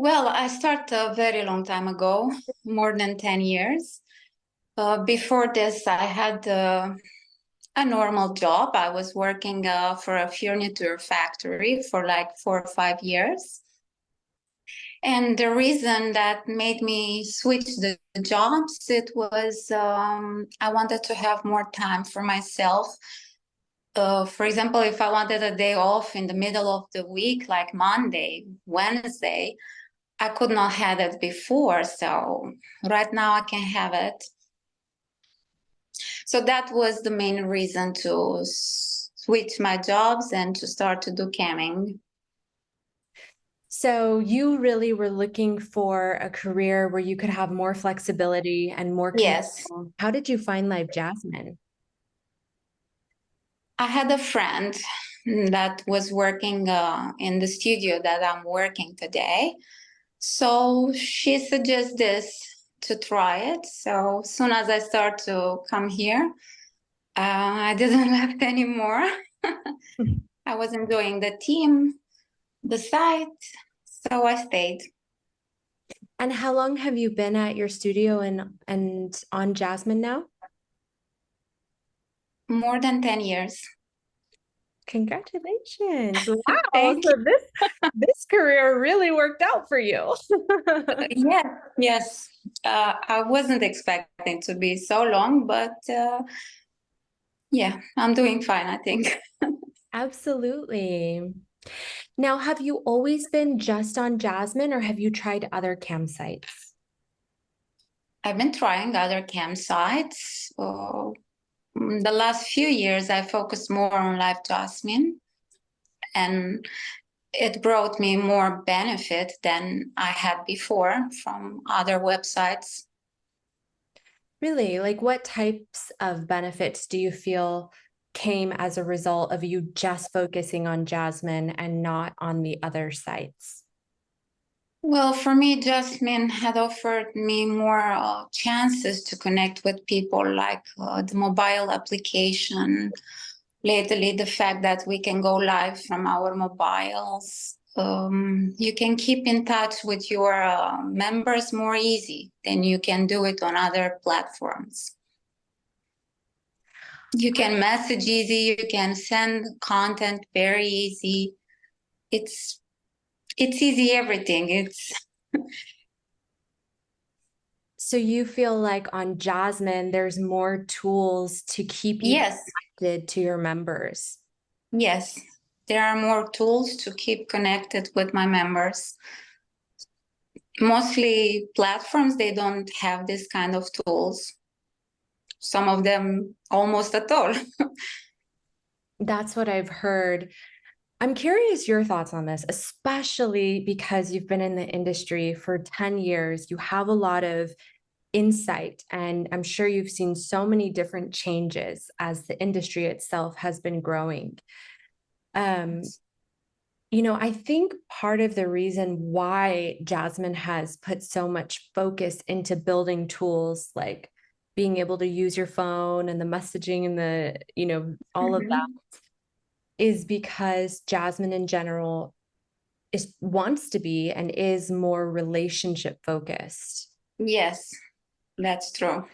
Well, I started a very long time ago, more than 10 years. Before this, I had a normal job. I was working for a furniture factory for like 4 or 5 years. And the reason that made me switch the jobs, it was I wanted to have more time for myself. For example, if I wanted a day off in the middle of the week, like Monday, Wednesday, I could not have it before. So right now I can have it. So that was the main reason to switch my jobs and to start to do camming. So you really were looking for a career where you could have more flexibility and more Yes. control. How did you find Live Jasmine? I had a friend that was working in the studio that I'm working today. So she suggests this to try it. So as soon as I start to come here, I didn't left anymore. I was enjoying the team, the site, so I stayed. And how long have you been at your studio and on Jasmine now? More than 10 years. Congratulations. Wow. Thank So this career really worked out for you. you. Yes, yes. I wasn't expecting to be so long, but yeah, I'm doing fine, I think. Absolutely. Now, have you always been just on Jasmine or have you tried other campsites? I've been trying other campsites. The last few years, I focused more on live Jasmine, and it brought me more benefit than I had before from other websites. Really? Like what types of benefits do you feel came as a result of you just focusing on Jasmine and not on the other sites? Well, for me, Jasmine had offered me more chances to connect with people, like the mobile application. Lately, the fact that we can go live from our mobiles. You can keep in touch with your members more easy than you can do it on other platforms. You can message easy, you can send content very easy. It's easy everything. It's So you feel like on Jasmine, there's more tools to keep you yes, connected to your members. yes. There are more tools to keep connected with my members. Mostly platforms, they don't have this kind of tools. Some of them almost at all. That's what I've heard. I'm curious your thoughts on this, especially because you've been in the industry for 10 years. You have a lot of insight, and I'm sure you've seen so many different changes as the industry itself has been growing. Um, I think part of the reason why Jasmine has put so much focus into building tools like being able to use your phone and the messaging and all of that Mhm. is because Jasmine in general is wants to be and is more relationship focused. Yes, that's true.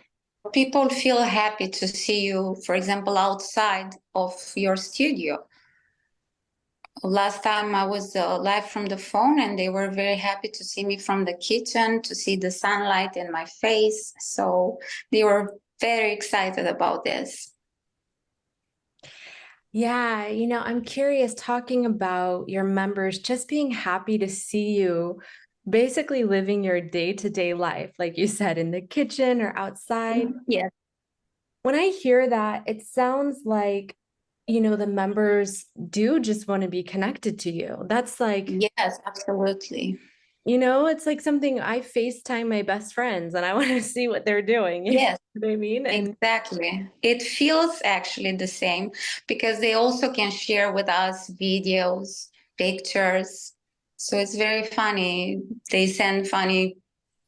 People feel happy to see you, for example, outside of your studio. Last time I was live from the phone, and they were very happy to see me from the kitchen, to see the sunlight in my face. So they were very excited about this. Yeah, I'm curious talking about your members just being happy to see you basically living your day-to-day life, like you said, in the kitchen or outside. Yes, When I hear that, it sounds like, the members do just want to be connected to you. That's like, yes, absolutely. it's like something I FaceTime my best friends and I want to see what they're doing. You know Yes, what I mean? And exactly. It feels actually the same because they also can share with us videos, pictures. So it's very funny. They send funny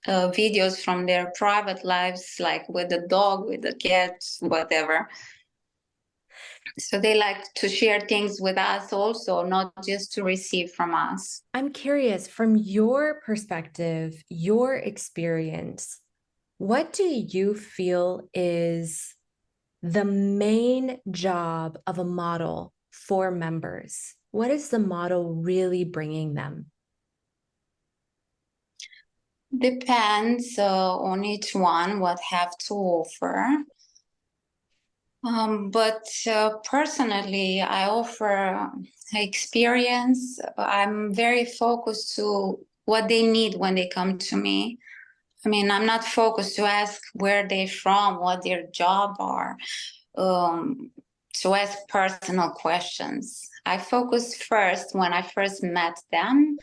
videos from their private lives, like with the dog, with the cat, whatever. So they like to share things with us also, not just to receive from us. I'm curious, from your perspective, your experience, what do you feel is the main job of a model for members? What is the model really bringing them? Depends on each one what have to offer. But personally, I offer experience. I'm very focused to what they need when they come to me. I mean, I'm not focused to ask where they're from, what their job are, um, to ask personal questions. I focus first when I first met them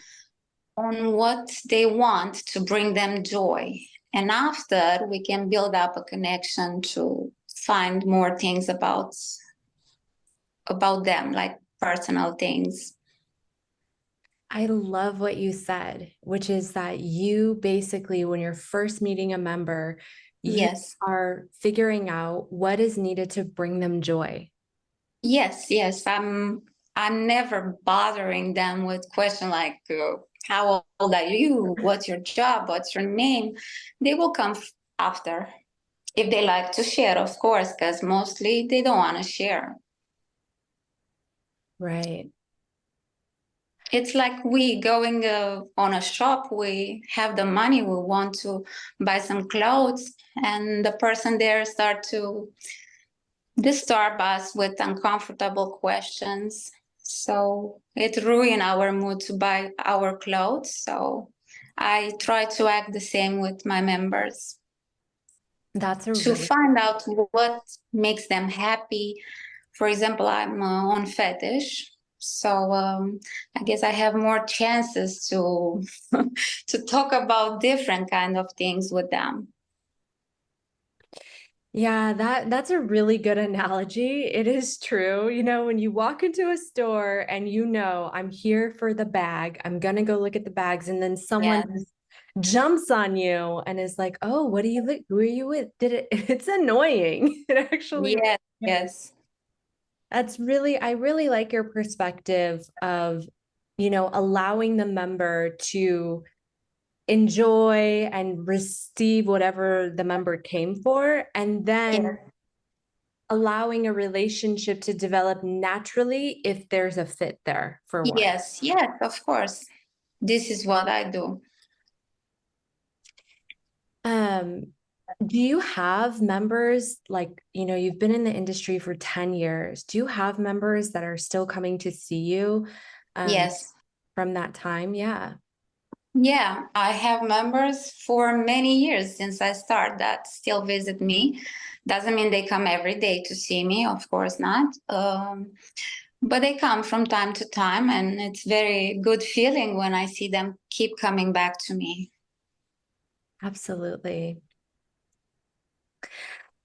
on what they want to bring them joy. And after, we can build up a connection to find more things about them, like personal things. I love what you said, which is that you basically, when you're first meeting a member, you Yes. are figuring out what is needed to bring them joy. Yes. I'm never bothering them with questions like, how old are you? What's your job? What's your name? They will come after if they like to share, of course, because mostly they don't want to share. Right. It's like we going on a shop, we have the money, we want to buy some clothes, and the person there start to disturb us with uncomfortable questions. So it ruin our mood to buy our clothes. So I try to act the same with my members That's a to really find out what makes them happy. For example, I'm on fetish, so I guess I have more chances to to talk about different kind of things with them. Yeah, that's a really good analogy. It is true. You know, when you walk into a store and you know, I'm here for the bag, I'm gonna go look at the bags, and then someone Yeah. just jumps on you and is like, "Oh, what are you look? Who are you with?" Did it? It's annoying. It actually Yes. really is. Yes. That's really, I really like your perspective of, allowing the member to enjoy and receive whatever the member came for, and then Yes. allowing a relationship to develop naturally if there's a fit there for one. Yes. Yes. Of course. This is what I do. Um, do you have members like, you've been in the industry for 10 years. Do you have members that are still coming to see you um, Yes. from that time? Yeah. Yeah, I have members for many years since I started that still visit me. Doesn't mean they come every day to see me, of course not. But they come from time to time, and it's very good feeling when I see them keep coming back to me. Absolutely.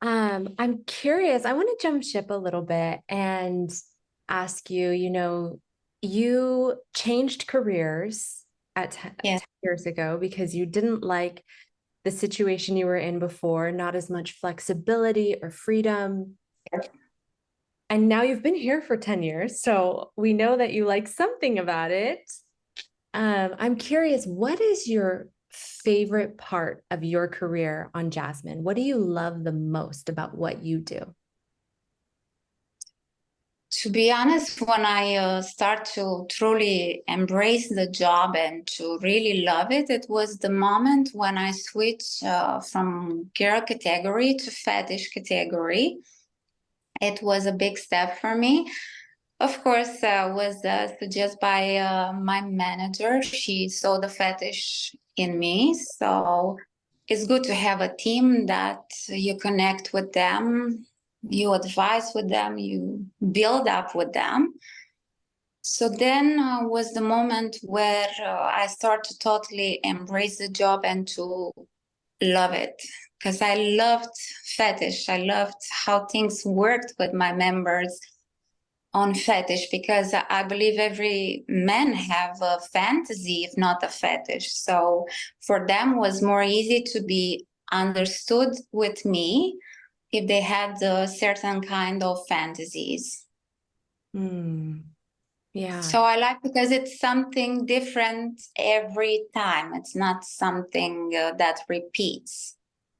I'm curious. I want to jump ship a little bit and ask you, you changed careers at Yes, 10 years ago because you didn't like the situation you were in before, not as much flexibility or freedom. And now you've been here for 10 years, so we know that you like something about it. I'm curious, what is your favorite part of your career on Jasmine? What do you love the most about what you do? to be honest, when I start to truly embrace the job and to really love it, it was the moment when I switched from girl category to fetish category. It was a big step for me. Of course, was suggested by my manager. She saw the fetish in me. So it's good to have a team that you connect with them, you advise with them, you build up with them. So then was the moment where I start to totally embrace the job and to love it. Because I loved fetish. I loved how things worked with my members on fetish, because I believe every man have a fantasy, if not a fetish. So for them was more easy to be understood with me if they had a certain kind of fantasies. Mm, yeah. So I like because it's something different every time. It's not something that repeats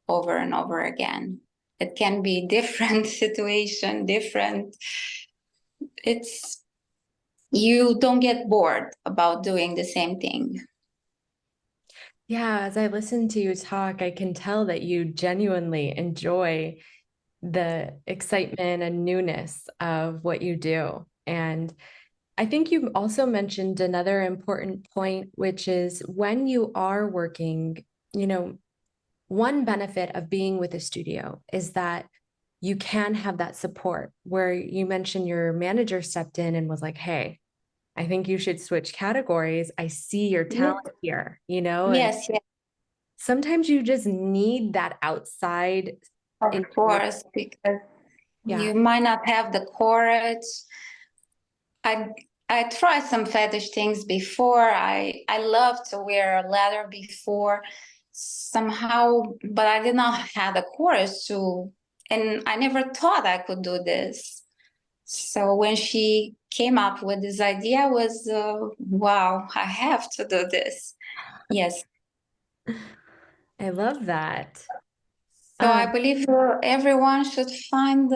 over and over again. It can be different situation, different. It's you don't get bored about doing the same thing. Yeah, as I listen to you talk, I can tell that you genuinely enjoy the excitement and newness of what you do. And I think you also mentioned another important point, which is when you are working, you know, one benefit of being with a studio is that you can have that support where you mentioned your manager stepped in and was like, hey, I think you should switch categories. I see your Yes, talent here, you know, and yes, yes, sometimes you just need that outside of influence. course, because Yeah. you might not have the courage. I I tried some fetish things before. I loved to wear leather before somehow, but I did not have the courage to, and I never thought I could do this. So when she came up with this idea, was wow, I have to do this. Yes. I love that. So I Um, believe everyone should find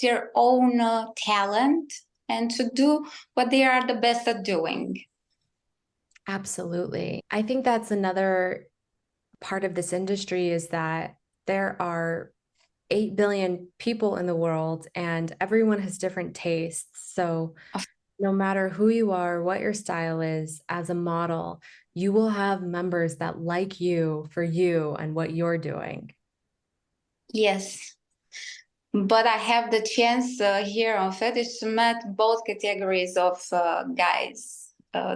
their own talent and to do what they are the best at doing. Absolutely. I think that's another part of this industry is that there are 8 billion people in the world and everyone has different tastes. So no matter who you are, what your style is as a model, you will have members that like you for you and what you're doing. Yes, but I have the chance here on Fetish to meet both categories of guys.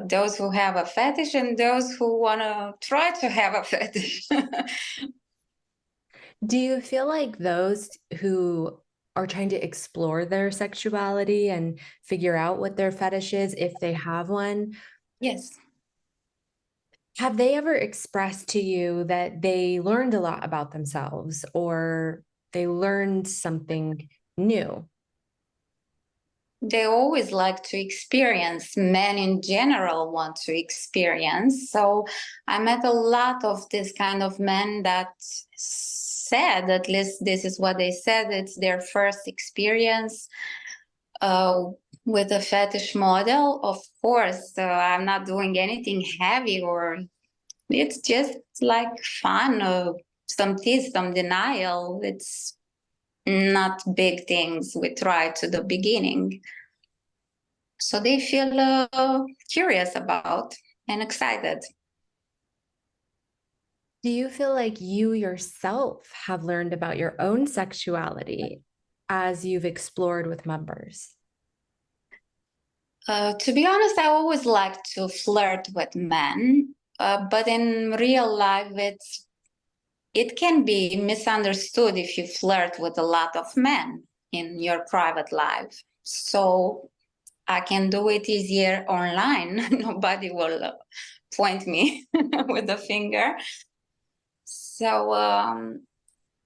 Those who have a fetish and those who want to try to have a fetish. Do you feel like those who are trying to explore their sexuality and figure out what their fetish is, if they have one, Yes. have they ever expressed to you that they learned a lot about themselves or they learned something new? They always like to experience. Men in general want to experience. So I met a lot of this kind of men that said, at least this is what they said, it's their first experience uh, with a fetish model. Of course, I'm not doing anything heavy, or it's just like fun, some tease, some denial. It's not big things we try to the beginning. So they feel curious about and excited. Do you feel like you yourself have learned about your own sexuality as you've explored with members? To be honest, I always like to flirt with men, but in real life, it can be misunderstood if you flirt with a lot of men in your private life. So I can do it easier online. Nobody will point me with a finger. So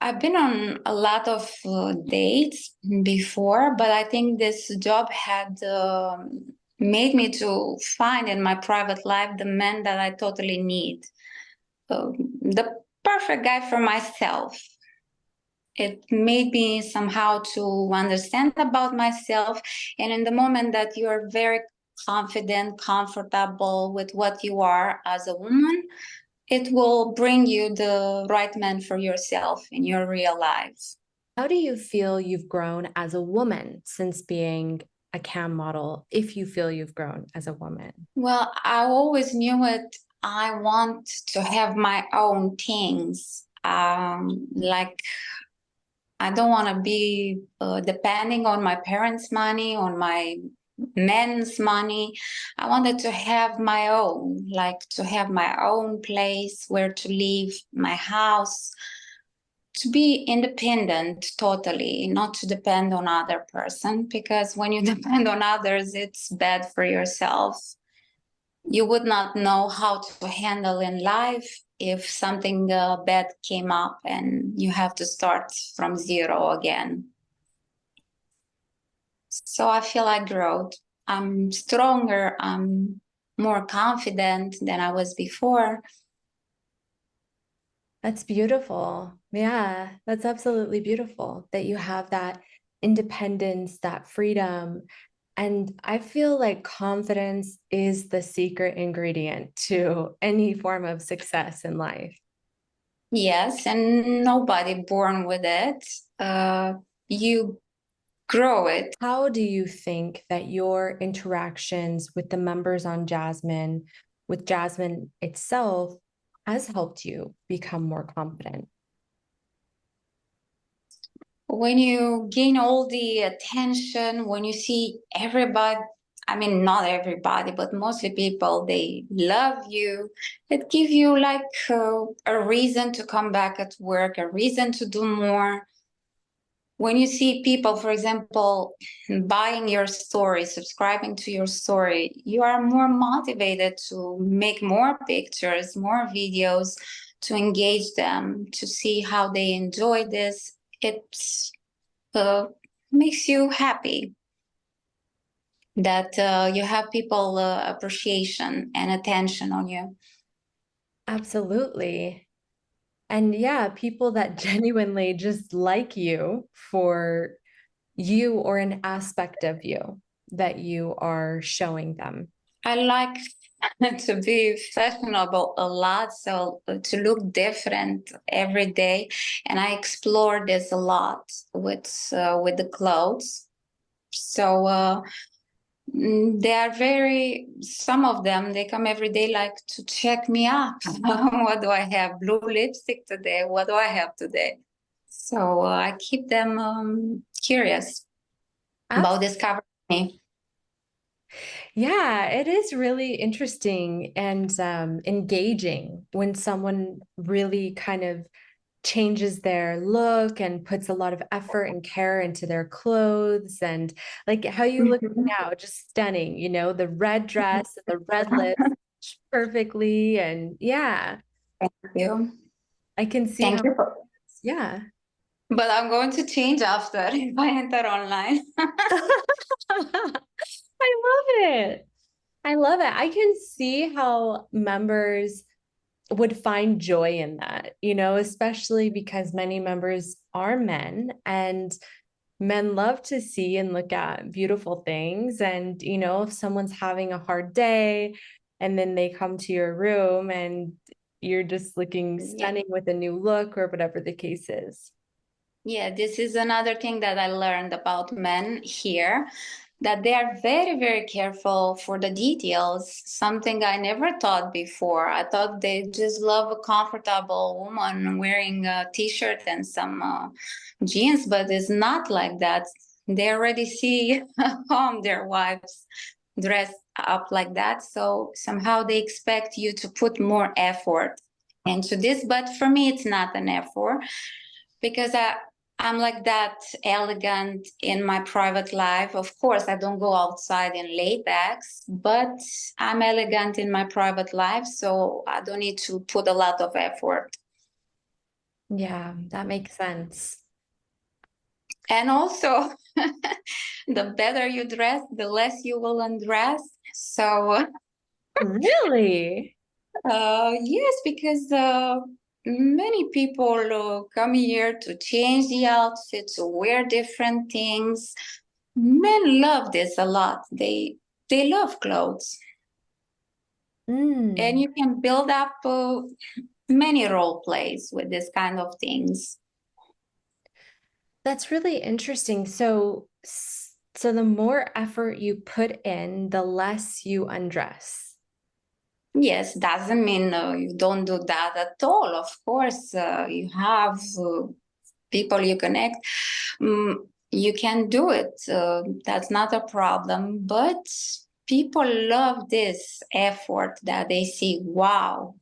I've been on a lot of dates before, but I think this job had made me to find in my private life the man that I totally need, the perfect guy for myself. It made me somehow to understand about myself, and in the moment that you're very confident, comfortable with what you are as a woman, it will bring you the right man for yourself in your real life. How do you feel you've grown as a woman since being a cam model, if you feel you've grown as a woman? Well, I always knew it. I want to have my own things. Like I don't want to be depending on my parents' money, on my men's money. I wanted to have my own, like to have my own place where to live, my house, to be independent totally, not to depend on other person, because when you depend on others, it's bad for yourself. You would not know how to handle in life if something bad came up and you have to start from zero again. So I feel I growed. I'm stronger. I'm more confident than I was before. That's beautiful. Yeah, that's absolutely beautiful that you have that independence, that freedom. And I feel like confidence is the secret ingredient to any form of success in life. Yes, and nobody born with it. You grow it. How do you think that your interactions with the members on Jasmine, with Jasmine itself, has helped you become more confident? When you gain all the attention, when you see everybody, I mean, not everybody, but mostly people, they love you. It gives you like a reason to come back at work, a reason to do more. When you see people, for example, buying your story, subscribing to your story, you are more motivated to make more pictures, more videos, to engage them, to see how they enjoy this. It uh, makes you happy that you have people appreciation and attention on you. Absolutely. And yeah, people that genuinely just like you for you or an aspect of you that you are showing them. I like to be fashionable a lot, so to look different every day, and I explore this a lot with the clothes. So they are very. Some of them they come every day like to check me up. What do I have? Blue lipstick today? What do I have today? So I keep them curious about Absolutely. discovering me. Yeah, it is really interesting and engaging when someone really kind of changes their look and puts a lot of effort and care into their clothes and like how you look Mhm. now, just stunning, the red dress and the red lips perfectly. And yeah, Thank you. I can see Thank how, you. yeah. But I'm going to change after if I enter online. I love it. I love it. I can see how members would find joy in that, especially because many members are men and men love to see and look at beautiful things. And, if someone's having a hard day and then they come to your room and you're just looking Yeah. stunning with a new look or whatever the case is. Yeah, this is another thing that I learned about men here, that they are very, very careful for the details, something I never thought before. I thought they just love a comfortable woman wearing a t-shirt and some jeans, but it's not like that. They already see their wives dressed up like that, so somehow they expect you to put more effort into this. But for me, it's not an effort because I'm like that elegant in my private life. Of course, I don't go outside in latex, but I'm elegant in my private life, so I don't need to put a lot of effort. Yeah, that makes sense. And also, the better you dress, the less you will undress. So, Really? yes, because many people come here to change the outfit, to wear different things. Men love this a lot. They love clothes, and Mm, you can build up many role plays with this kind of things. that's really interesting. So the more effort you put in, the less you undress. Yes, doesn't mean you don't do that at all. Of course, you have people you connect. You can do it. That's not a problem. But people love this effort that they see. Wow,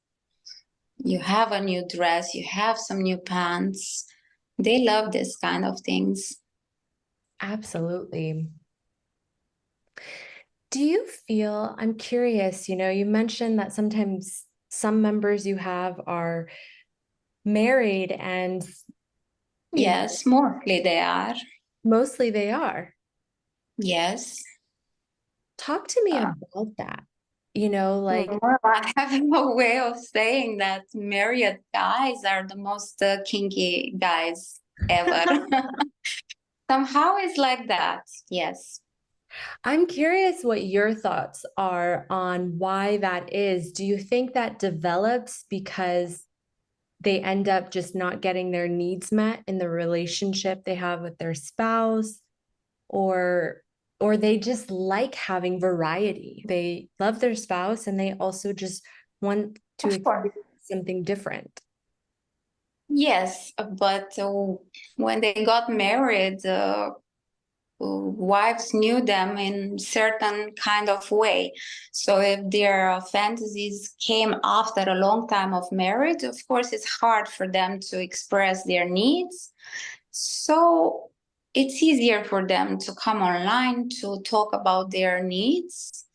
you have a new dress, you have some new pants. They love this kind of things. Absolutely. Do you feel, I'm curious, you mentioned that sometimes some members you have are married and, Yes, mostly they are. mostly they are. Yes. Talk to me Uh, about that. You know, like, well, I have a way of saying that married guys are the most kinky guys ever. Somehow it's like that. Yes. I'm curious what your thoughts are on why that is. Do you think that develops because they end up just not getting their needs met in the relationship they have with their spouse, or they just like having variety? They love their spouse and they also just want to Of course. experience something different. Yes, but when they got married, wives knew them in certain kind of way. So if their fantasies came after a long time of marriage, of course, it's hard for them to express their needs. So it's easier for them to come online to talk about their needs.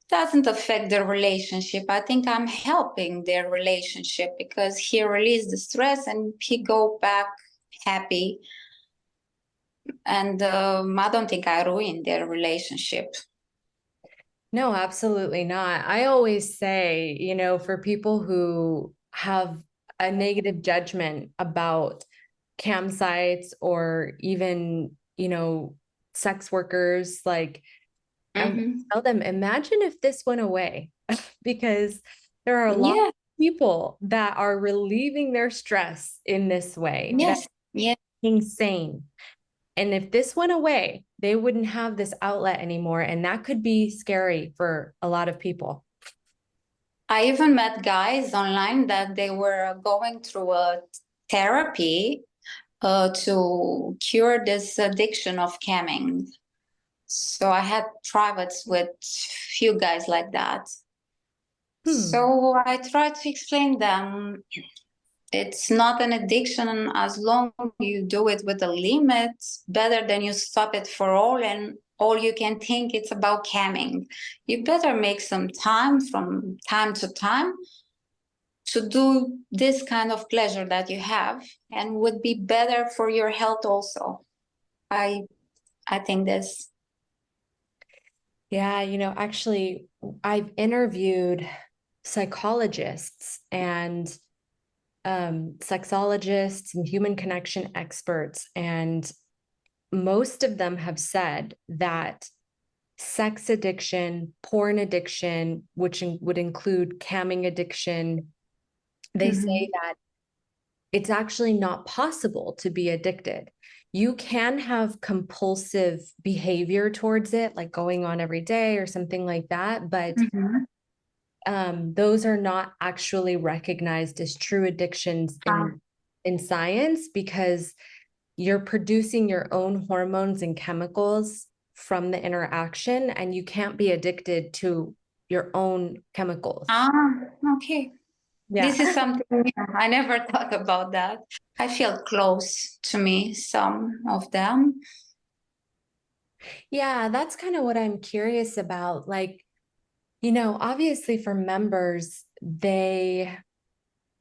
Doesn't affect their relationship. I think I'm helping their relationship because he released the stress and he go back happy. And I don't think I ruined their relationship. No, absolutely not. I always say, you know, for people who have a negative judgment about campsites or even, you know, sex workers, like, I Hmm. tell them, imagine if this went away, because there are a lot Yeah. of people that are relieving their stress in this way. That's Yes. Yeah. insane. And if this went away, they wouldn't have this outlet anymore. And that could be scary for a lot of people. I even met guys online that they were going through a therapy to cure this addiction of camming. So I had privates with few guys like that. Hmm. So I tried to explain them it's not an addiction as long you do it with a limit, better than you stop it for all and all you can think it's about camming. You better make some time from time to time to do this kind of pleasure that you have and would be better for your health also. I I think this. Yeah, you know, actually, I've interviewed psychologists and sexologists and human connection experts, and most of them have said that sex addiction, porn addiction, which would include camming addiction, they say Mhm. that it's actually not possible to be addicted. You can have compulsive behavior towards it, like going on every day or something like that, but Mhm. those are not actually recognized as true addictions Ah. in science, because you're producing your own hormones and chemicals from the interaction, and you can't be addicted to your own chemicals. Ah, okay. This is Yeah. something new. I never thought about that. I feel close to me, some of them. Yeah, that's kind of what I'm curious about. Like, you know, obviously for members, they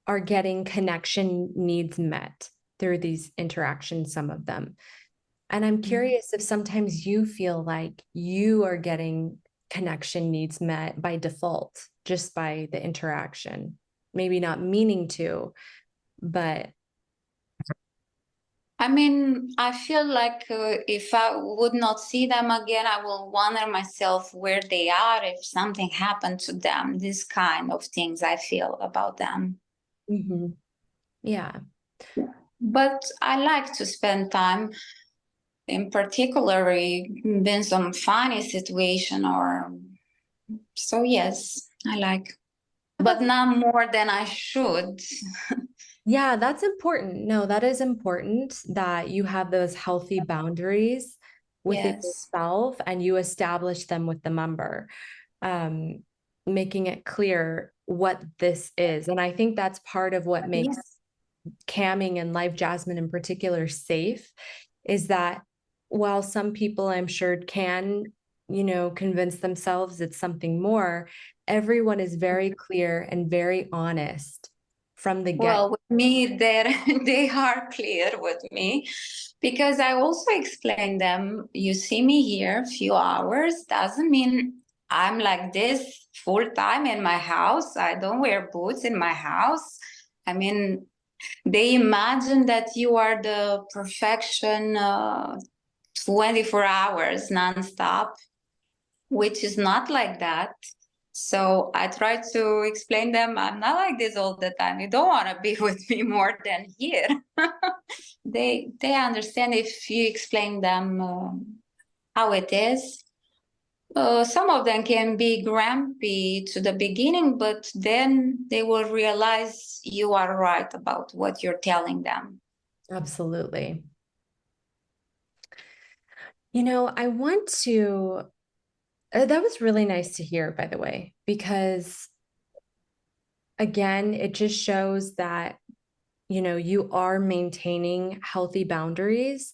are getting connection needs met through these interactions, some of them. And I'm curious if sometimes you feel like you are getting connection needs met by default, just by the interaction, maybe not meaning to, but I mean, I feel like if I would not see them again, I will wonder myself where they are, if something happened to them, this kind of things I feel about them. mhm, yeah. But I like to spend time, in particular, in some funny situation or so, yes, I like, but not more than I should. Yeah, that's important. No, that is important that you have those healthy boundaries within Yes. yourself and you establish them with the member, um, making it clear what this is. And I think that's part of what makes Yes. camming and Live Jasmine in particular safe, is that while some people I'm sure can, you know, convince themselves it's something more, everyone is very clear and very honest from the get. Well, with me, they they are clear with me. Because I also explain them, you see me here a few hours, doesn't mean I'm like this full time in my house. I don't wear boots in my house. I mean, they imagine that you are the perfection 24 hours nonstop, which is not like that. So I try to explain them I'm not like this all the time. You don't want to be with me more than here. They understand if you explain them how it is. Some of them can be grumpy to the beginning, but then they will realize you are right about what you're telling them. Absolutely. You know, I want to, that was really nice to hear, by the way, because again, it just shows that, you know, you are maintaining healthy boundaries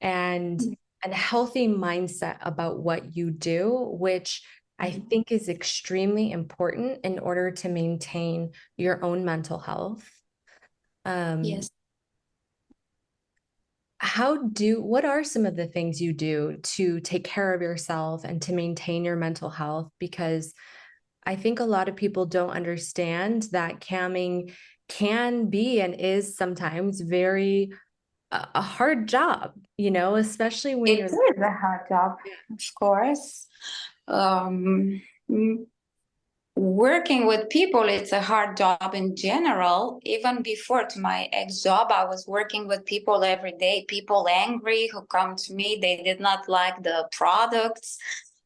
and a healthy mindset about what you do, which I think is extremely important in order to maintain your own mental health. Yes. What are some of the things you do to take care of yourself and to maintain your mental health? Because I think a lot of people don't understand that camming can be and is sometimes very a hard job, you know, especially when It you're is a hard job, of course. Um, Working with people, it's a hard job in general. Even before to my ex job, I was working with people every day, people angry who come to me. They did not like the products.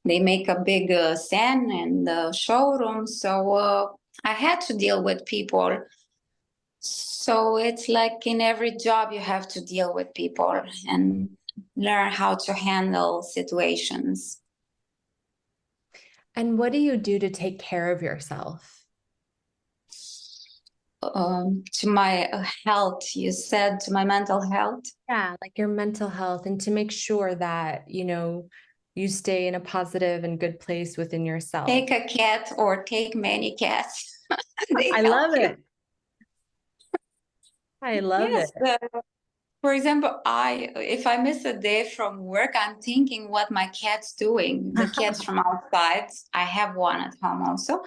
They make a big scene in the showroom. So I had to deal with people. So it's like in every job, you have to deal with people and learn how to handle situations. And what do you do to take care of yourself? To my health, you said, to my mental health. Yeah, like your mental health and to make sure that, you know, you stay in a positive and good place within yourself. Take a cat or take many cats. They I help love you. it. I love it. Yes. For example, I if I miss a day from work, I'm thinking what my cat's doing. The cats from outside. I have one at home also.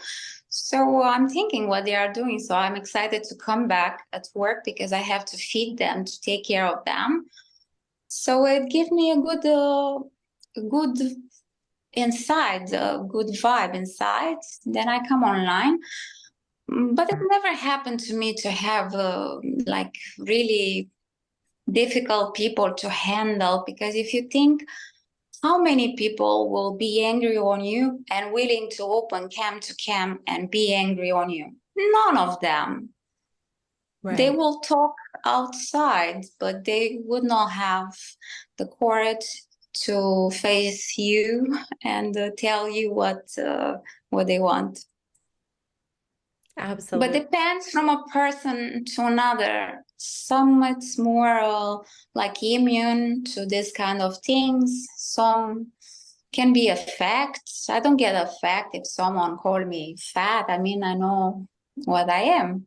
So I'm thinking what they are doing. So I'm excited to come back at work because I have to feed them, to take care of them. So it gives me a good inside, a good vibe inside. Then I come online. But it never happened to me to have like really difficult people to handle, because if you think how many people will be angry on you and willing to open cam to cam and be angry on you, none of them. They Right. will talk outside, but they would not have the courage to face you and tell you what they want. But Absolutely. depends from a person to another. Some it's more like immune to this kind of things. Some can be affected. I don't get affected if someone call me fat. I mean, I know what I am.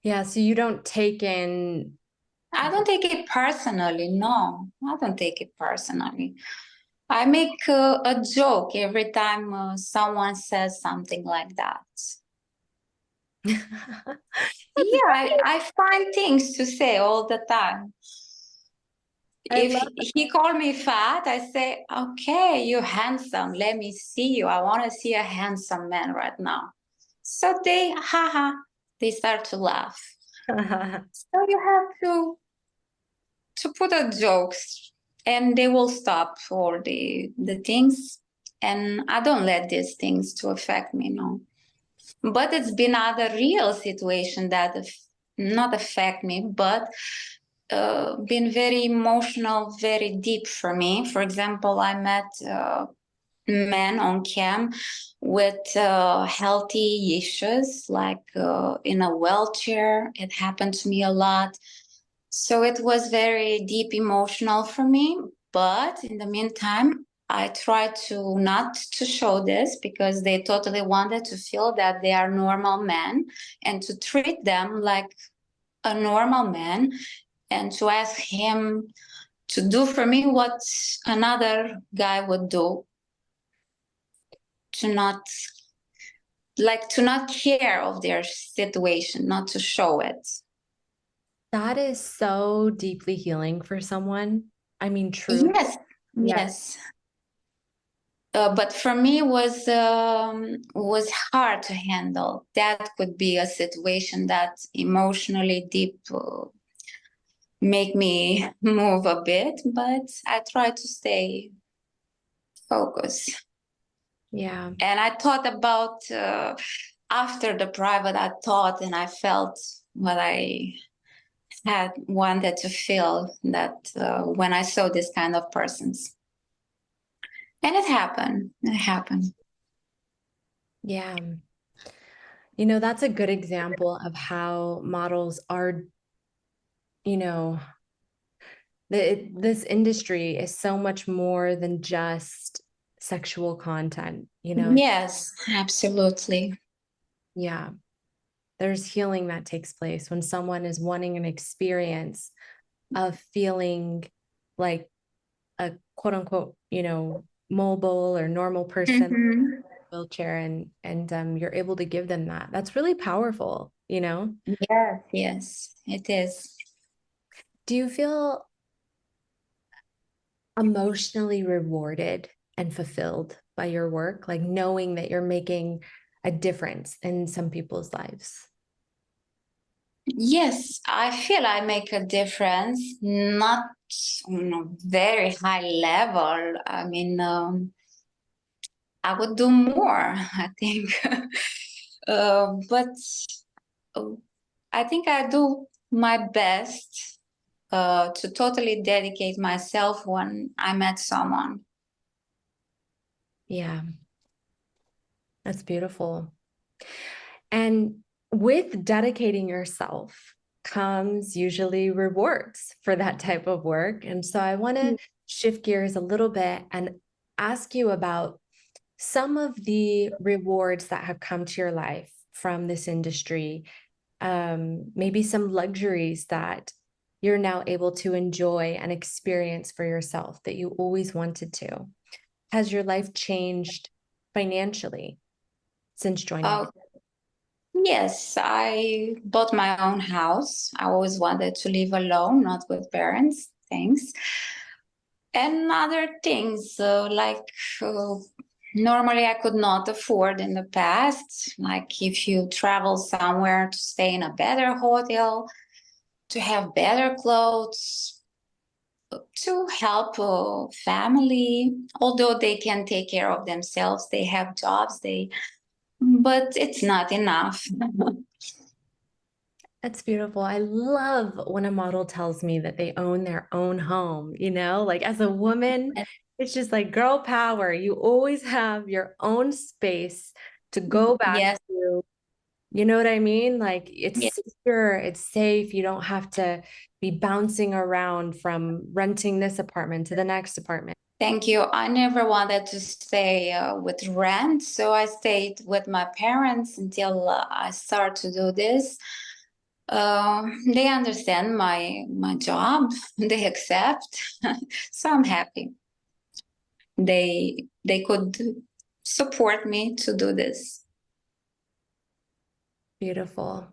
Yeah, so you don't take in. I don't take it personally. No, I don't take it personally. I make a joke every time someone says something like that. That's Yeah, very, I find things to say all the time. I If love he called me fat, I say, okay, you're handsome. Let me see you. I want to see a handsome man right now. So they, haha, they start to laugh. that. So you have to put a jokes, and they will stop all the things. And I don't let these things to affect me, no. But it's been other real situation that not affect me, but been very emotional, very deep for me. For example, I met men on cam with healthy issues, like in a wheelchair. It happened to me a lot. So it was very deep emotional for me. But in the meantime, I tried to not to show this because they totally wanted to feel that they are normal men and to treat them like a normal man and to ask him to do for me what another guy would do, to not care of their situation, not to show it. That is so deeply healing for someone. I mean, truly. Yes, Yeah. yes. But for me was hard to handle. That could be a situation that emotionally deep make me move a bit, but I try to stay focused. Yeah. And I thought about after the private, I thought and I felt what I had wanted to feel that when I saw this kind of persons. And it happened. It happened. Yeah. You know, that's a good example of how models are, you know, this industry is so much more than just sexual content, you know? Yes, absolutely. Yeah. There's healing that takes place when someone is wanting an experience of feeling like a quote unquote, you know, mobile or normal person Mm-hmm. wheelchair and you're able to give them that. That's really powerful, you know? Yes, yes, it is. Do you feel emotionally rewarded and fulfilled by your work, like knowing that you're making a difference in some people's lives? Yes, I feel I make a difference, not on a very high level. I mean, I would do more, I think. But uh, I think I do my best to totally dedicate myself when I met someone. Yeah, that's beautiful. And with dedicating yourself comes usually rewards for that type of work. And so I want to shift gears a little bit and ask you about some of the rewards that have come to your life from this industry, maybe some luxuries that you're now able to enjoy and experience for yourself that you always wanted to. Has your life changed financially since joining? Uh, yes, I bought my own house. I always wanted to live alone, not with parents. Thanks. And other things uh, normally I could not afford in the past, like if you travel somewhere to stay in a better hotel, to have better clothes, to help family, although they can take care of themselves, they have jobs, but it's not enough. That's beautiful. I love when a model tells me that they own their own home, you know, like as a woman, it's just like girl power. You always have your own space to go back Yes, to. You know what I mean? Like it's yes. secure, it's safe. You don't have to be bouncing around from renting this apartment to the next apartment. Thank you. I never wanted to stay with rent, so I stayed with my parents until I start to do this. They understand my job. They accept, so I'm happy. They could support me to do this. Beautiful.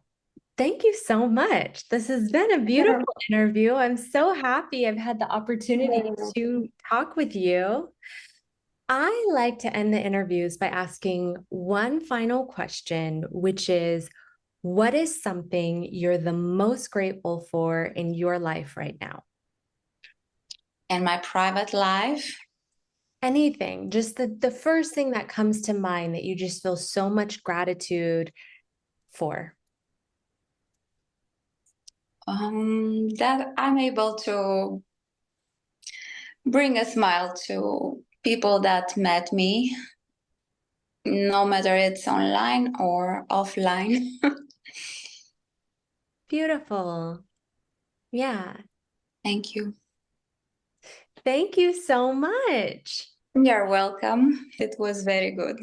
Thank you so much. This has been a beautiful interview. I'm so happy I've had the opportunity to talk with you. I like to end the interviews by asking one final question, which is, what is something you're the most grateful for in your life right now? And my private life, Anything, just the first thing that comes to mind that you just feel so much gratitude for. that I'm able to bring a smile to people that met me, no matter it's online or offline. Beautiful. Yeah. Thank you. Thank you so much. You're welcome. It was very good.